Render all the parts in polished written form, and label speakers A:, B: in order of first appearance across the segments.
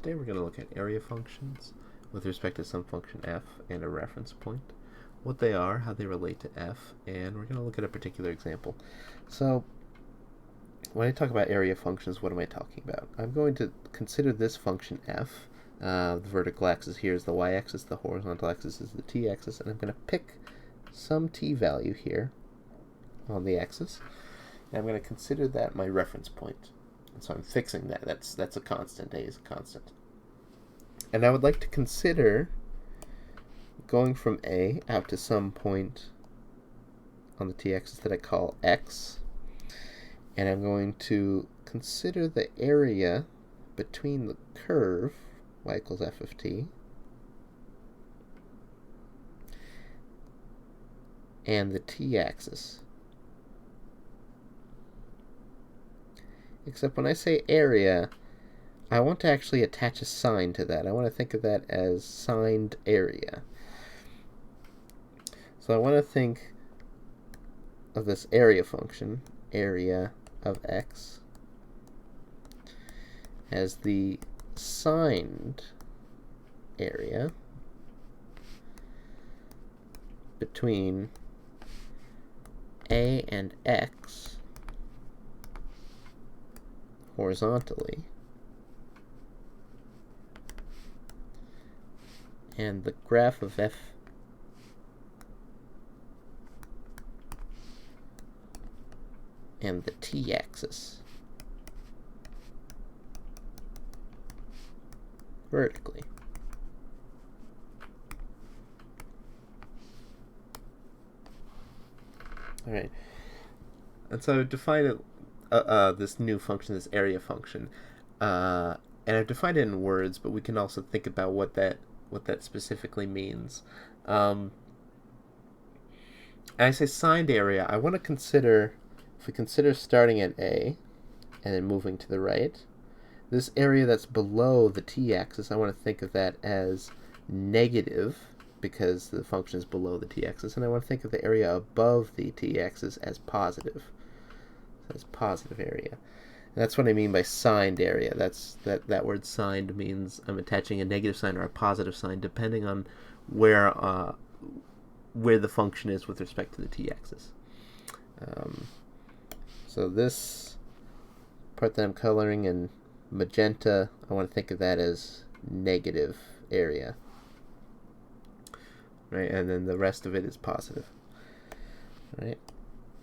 A: today we're going to look at area functions with respect to some function f and a reference point, what they are, how they relate to f, and we're going to look at a particular example. So when I talk about area functions, what am I talking about? I'm going to consider this function f. The vertical axis here is the y-axis, the horizontal axis is the t-axis, and I'm going to pick some t value here on the axis, and I'm going to consider that my reference point. And so I'm fixing that. That's a constant. A is a constant. And I would like to consider going from A out to some point on the t-axis that I call x, and I'm going to consider the area between the curve y equals f of t and the t-axis. Except when I say area, I want to actually attach a sign to that. I want to think of that as signed area. So I want to think of this area function, area of x, as the signed area between a and x horizontally and the graph of f and the t-axis vertically. All right, and so I've defined this new function, this area function, and I've defined it in words, but we can also think about what that specifically means. And I say signed area. I want to consider, if we consider starting at A and then moving to the right, this area that's below the t-axis, I want to think of that as negative because the function is below the t-axis, and I want to think of the area above the t-axis as positive. So it's positive area. And that's what I mean by signed area. That word signed means I'm attaching a negative sign or a positive sign depending on where the function is with respect to the t-axis. So this part that I'm coloring in magenta, I want to think of that as negative area. Right, and then the rest of it is positive. Right?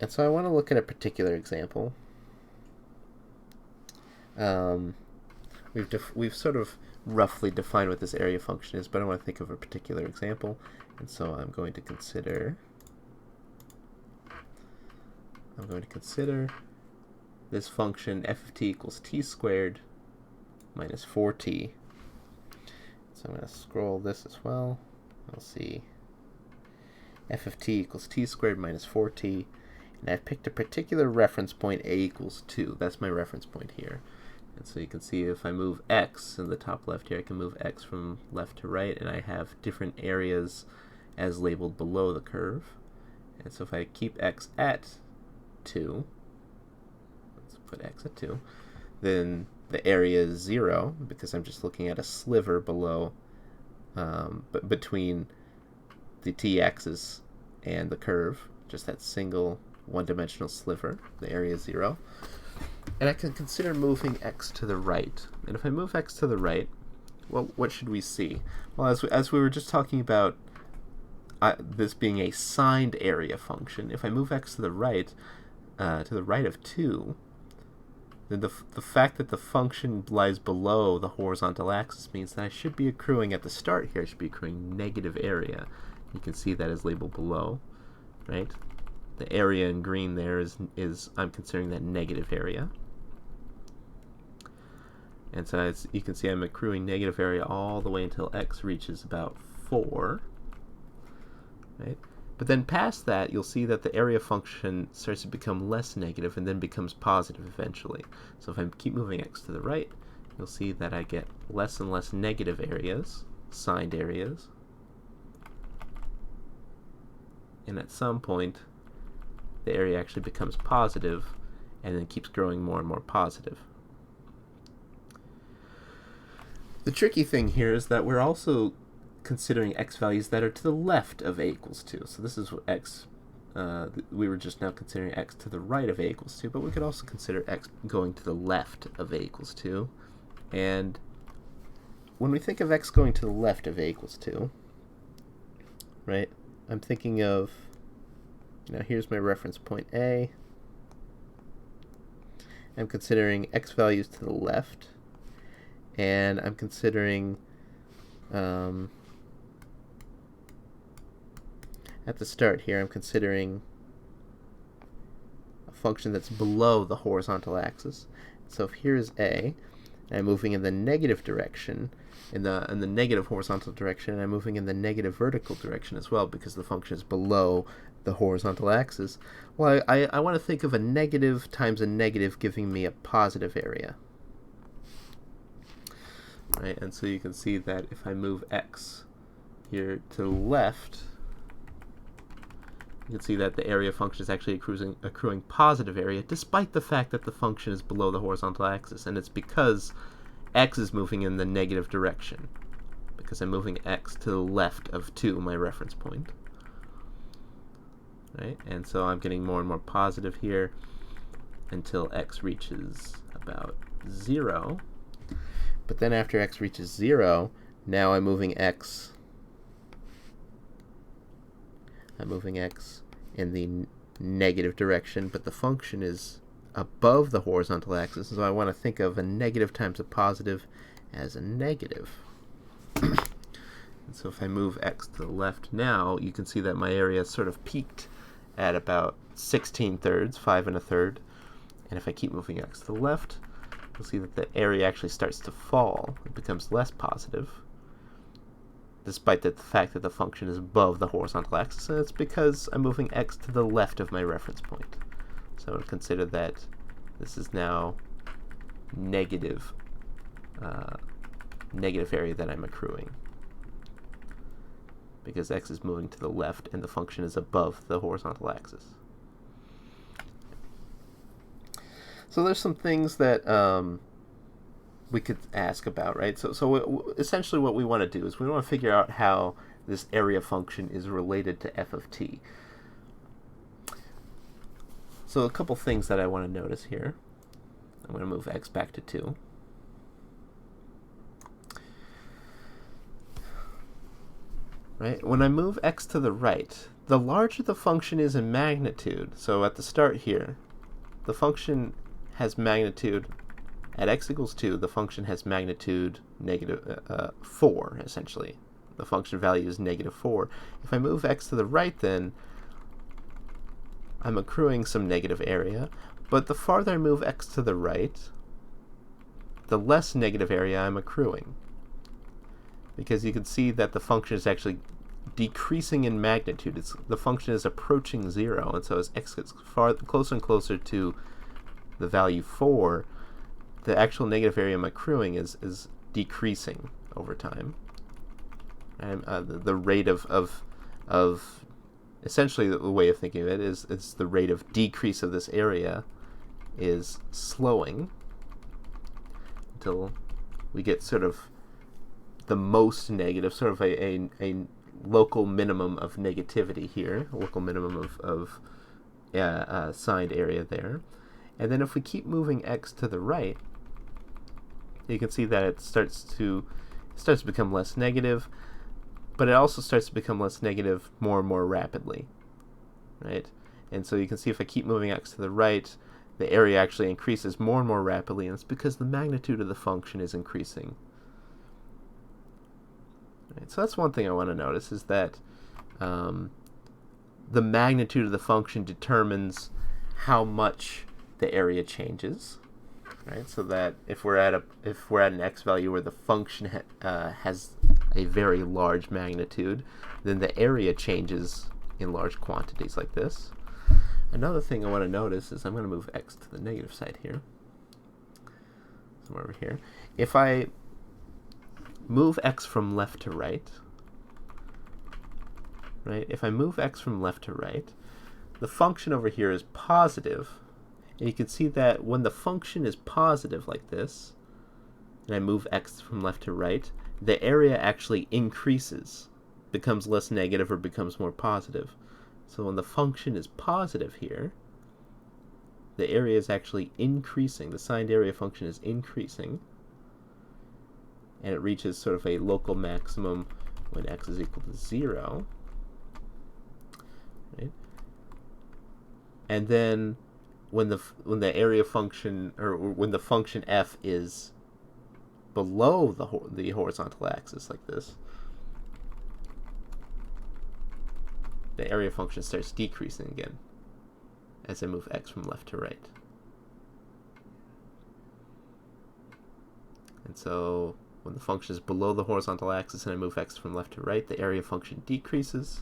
A: And so I want to look at a particular example. We've sort of roughly defined what this area function is, but I want to think of a particular example, and so I'm going to consider this function f of t equals t squared minus 4t. So I'm going to scroll this as well. I'll see f of t equals t squared minus 4t, and I've picked a particular reference point, a equals 2. That's my reference point here. And so you can see if I move x in the top left here, I can move x from left to right, and I have different areas as labeled below the curve. And so if I keep x at 2, let's put x at 2, then the area is 0 because I'm just looking at a sliver below, but between the t-axis and the curve, just that single one-dimensional sliver. The area is 0. And I can consider moving x to the right. And if I move x to the right, well, what should we see? Well, as we were just talking about this being a signed area function, if I move x to the right of 2, then the fact that the function lies below the horizontal axis means that I should be accruing at the start here, I should be accruing negative area. You can see that is labeled below, right? The area in green there is I'm considering that negative area. And so you can see I'm accruing negative area all the way until x reaches about 4, right? But then past that, you'll see that the area function starts to become less negative and then becomes positive eventually. So if I keep moving x to the right, you'll see that I get less and less negative areas, signed areas. And at some point, the area actually becomes positive and then keeps growing more and more positive. The tricky thing here is that we're also considering x values that are to the left of a equals 2. So this is x, we were just now considering x to the right of a equals 2, but we could also consider x going to the left of a equals 2. And when we think of x going to the left of a equals 2, right, I'm thinking of, here's my reference point A. I'm considering x values to the left, and I'm considering at the start here, I'm considering a function that's below the horizontal axis. So if here's A, and I'm moving in the negative direction, in the negative horizontal direction, and I'm moving in the negative vertical direction as well because the function is below the horizontal axis. Well, I want to think of a negative times a negative giving me a positive area. Right, and so you can see that if I move x here to the left, you can see that the area function is actually accruing positive area despite the fact that the function is below the horizontal axis, and it's because x is moving in the negative direction, because I'm moving x to the left of 2, my reference point. Right, and so I'm getting more and more positive here until x reaches about 0. But then after x reaches 0, now I'm moving x in the negative direction, but the function is above the horizontal axis, so I want to think of a negative times a positive as a negative. And so if I move x to the left now, you can see that my area sort of peaked at about 16/3, 5 1/3. And if I keep moving x to the left, you'll see that the area actually starts to fall. It becomes less positive, despite the fact that the function is above the horizontal axis, and it's because I'm moving x to the left of my reference point. So I would consider that this is now negative area that I'm accruing, because x is moving to the left and the function is above the horizontal axis. So there's some things that we could ask about, right? So essentially what we want to do is we want to figure out how this area function is related to f of t. So a couple things that I want to notice here. I'm going to move x back to 2. Right? When I move x to the right, the larger the function is in magnitude, so at the start here, the function has magnitude, at x equals 2, the function has magnitude negative 4, essentially. The function value is negative 4. If I move x to the right, then I'm accruing some negative area, but the farther I move x to the right, the less negative area I'm accruing, because you can see that the function is actually decreasing in magnitude. The function is approaching 0, and so as x gets closer and closer to the value 4, the actual negative area I'm accruing is decreasing over time. And the rate of essentially the way of thinking of it is the rate of decrease of this area is slowing until we get sort of the most negative, sort of a local minimum of negativity here, a local minimum of signed area there. And then if we keep moving x to the right, you can see that it starts to become less negative, but it also starts to become less negative more and more rapidly, right? And so you can see if I keep moving x to the right, the area actually increases more and more rapidly, and it's because the magnitude of the function is increasing. Right, so that's one thing I want to notice, is that the magnitude of the function determines how much the area changes, right? So that if we're at an x value where the function has a very large magnitude, then the area changes in large quantities like this. Another thing I want to notice is I'm going to move x to the negative side here, somewhere over here. If I move x from left to right, if I move x from left to right, the function over here is positive. And you can see that when the function is positive like this, and I move x from left to right, the area actually increases, becomes less negative or becomes more positive. So when the function is positive here, the area is actually increasing. The signed area function is increasing, and it reaches sort of a local maximum when x is equal to 0. Right? And then when the area function, or when the function f is below the horizontal axis like this, the area function starts decreasing again as I move x from left to right. And so when the function is below the horizontal axis and I move x from left to right, the area function decreases.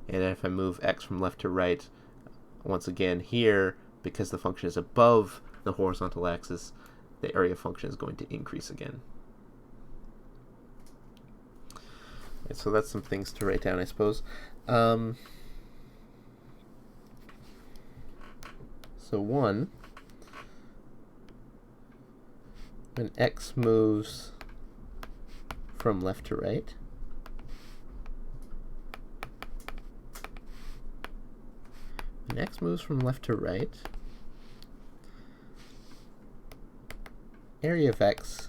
A: And if I move x from left to right, once again here, because the function is above the horizontal axis, the area function is going to increase again. And so that's some things to write down, I suppose. So 1, when x moves from left to right, when x moves from left to right, area of x,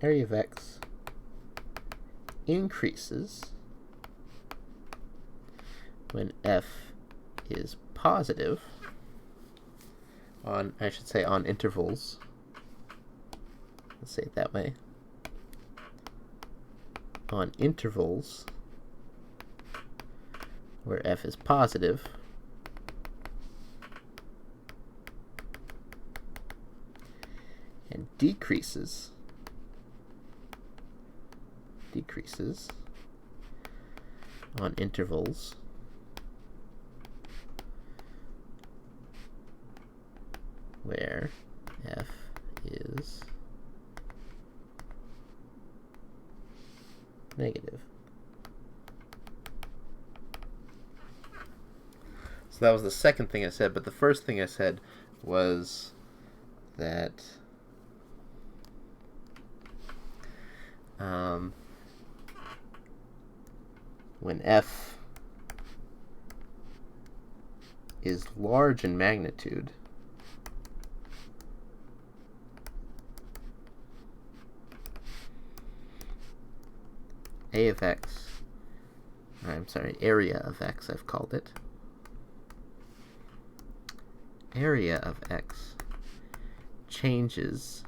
A: area of x increases when f is positive on, I should say, on intervals. Let's say it that way. On intervals where f is positive, and decreases on intervals where f is negative. So that was the second thing I said, but the first thing I said was that when f is large in magnitude, area of x, I've called it. Area of x changes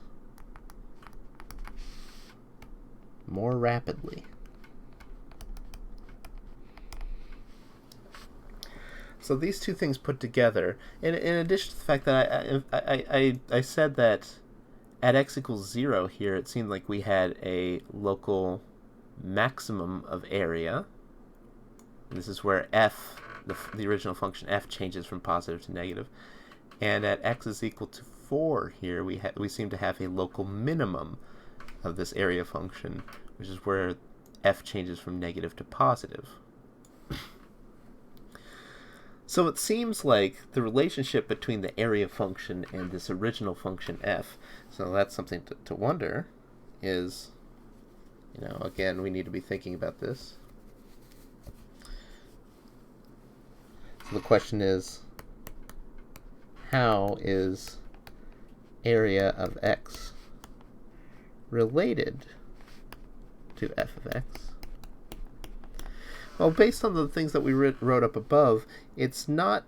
A: more rapidly. So these two things put together, in addition to the fact that I said that at x equals 0 here, it seemed like we had a local maximum of area. And this is where f, the original function f, changes from positive to negative. And at x is equal to 4 here, we seem to have a local minimum of this area function, which is where f changes from negative to positive. So it seems like the relationship between the area function and this original function f, so that's something to wonder, is, again, we need to be thinking about this. So the question is, how is area of x related to f of x? Well, based on the things that we wrote up above, it's not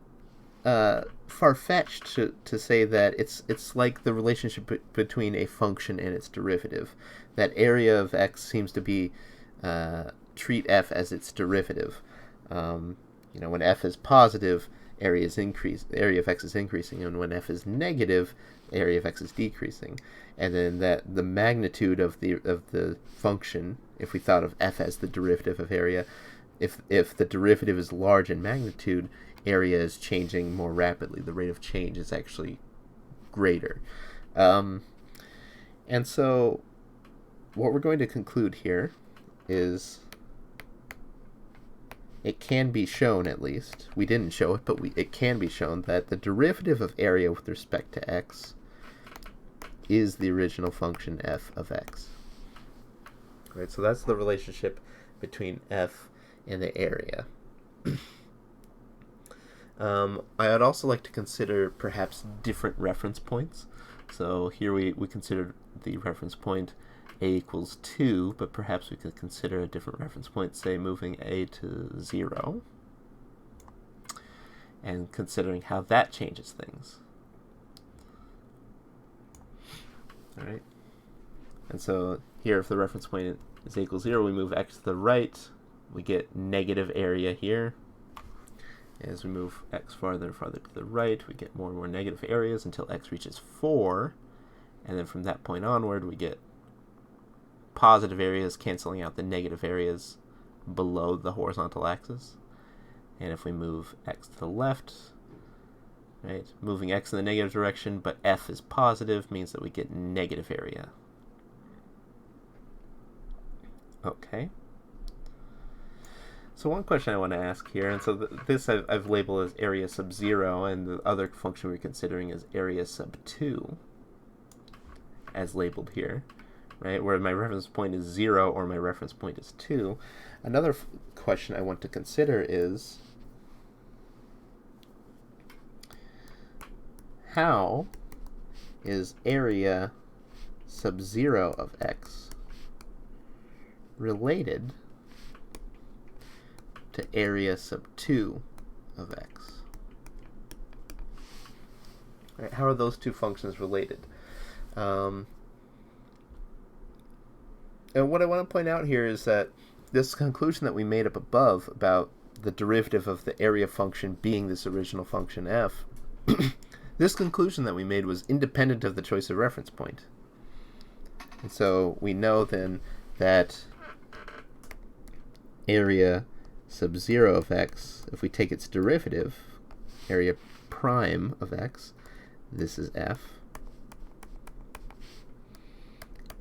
A: far-fetched to say that it's like the relationship between a function and its derivative. That area of x seems to be treat f as its derivative. When f is positive, area of x is increasing, and when f is negative, area of x is decreasing. And then that the magnitude of the function, if we thought of f as the derivative of area, if the derivative is large in magnitude, area is changing more rapidly. The rate of change is actually greater. And so what we're going to conclude here is it can be shown, at least, we didn't show it, but it can be shown that the derivative of area with respect to x is the original function f of x. Right, so that's the relationship between f and the area. I would also like to consider perhaps different reference points. So here we considered the reference point a equals 2, but perhaps we could consider a different reference point, say moving a to 0, and considering how that changes things. All right. And so here, if the reference point is equals 0, we move x to the right, we get negative area here. As we move x farther and farther to the right, we get more and more negative areas until x reaches 4. And then from that point onward, we get positive areas canceling out the negative areas below the horizontal axis. And if we move x to the left, right, moving x in the negative direction, but f is positive, means that we get negative area. Okay. So one question I want to ask here, and so this I've labeled as area sub 0, and the other function we're considering is area sub 2, as labeled here, right, where my reference point is 0 or my reference point is 2. Another question I want to consider is, how is area sub 0 of x related to area sub 2 of x? Right, how are those two functions related? And what I want to point out here is that this conclusion that we made up above about the derivative of the area function being this original function f, this conclusion that we made was independent of the choice of reference point. And so we know then that area sub 0 of x, if we take its derivative, area prime of x, this is f,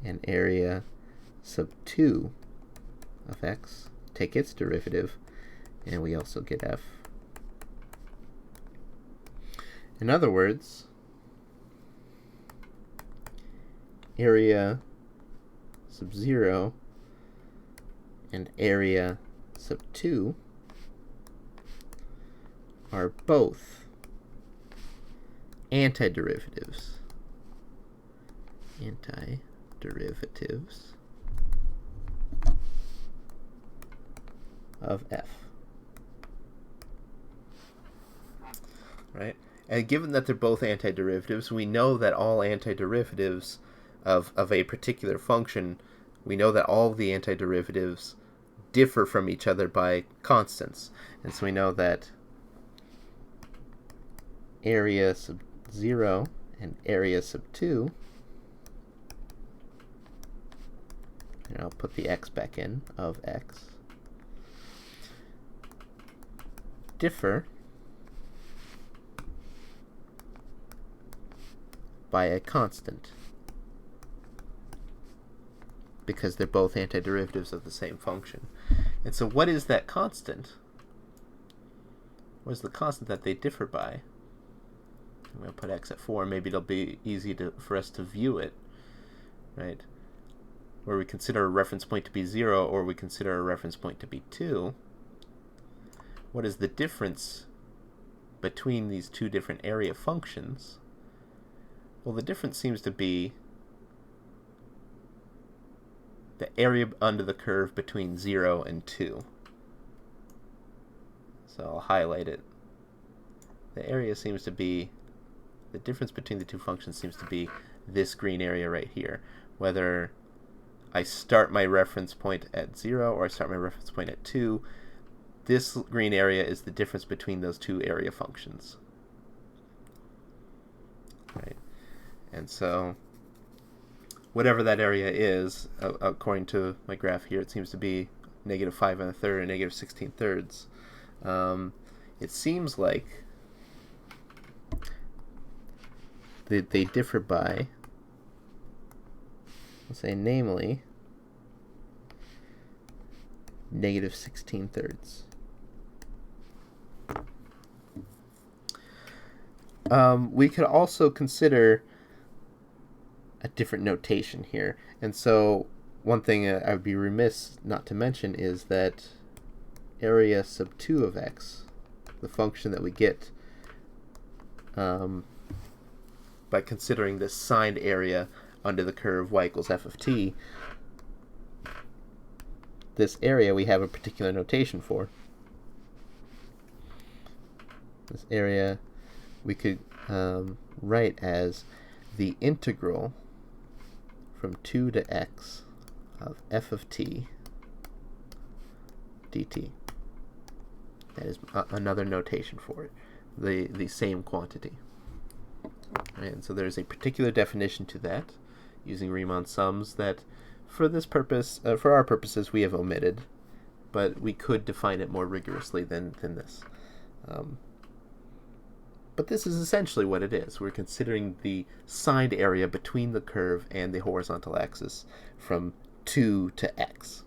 A: and area sub 2 of x, take its derivative, and we also get f. In other words, area sub 0 and area sub 2 are both antiderivatives. Antiderivatives of f. Right? And given that they're both antiderivatives, we know that all antiderivatives of a particular function, we know that all of the antiderivatives differ from each other by constants. And so we know that area sub 0 and area sub 2, and I'll put the x back in, of x, differ by a constant, because they're both antiderivatives of the same function. And so what is that constant? What is the constant that they differ by? I'm going to put x at 4. Maybe it'll be easy for us to view it, right? Where we consider a reference point to be 0 or we consider a reference point to be 2. What is the difference between these two different area functions? Well, the difference seems to be the area under the curve between 0 and 2. So I'll highlight it. The area seems to be, the difference between the two functions seems to be this green area right here. Whether I start my reference point at 0 or I start my reference point at 2, this green area is the difference between those two area functions. Right. And so whatever that area is, according to my graph here, it seems to be negative 5 1/3 and negative 16/3. It seems like they differ by, let's say, namely, negative 16/3. We could also consider a different notation here. And so one thing I would be remiss not to mention is that area sub 2 of x, the function that we get by considering this signed area under the curve y equals f of t, this area we have a particular notation for. This area we could write as the integral from 2 to x of f of t dt. That is another notation for it, the same quantity. And so there's a particular definition to that using Riemann sums that for this purpose, for our purposes, we have omitted, but we could define it more rigorously than this. But this is essentially what it is. We're considering the signed area between the curve and the horizontal axis from 2 to x.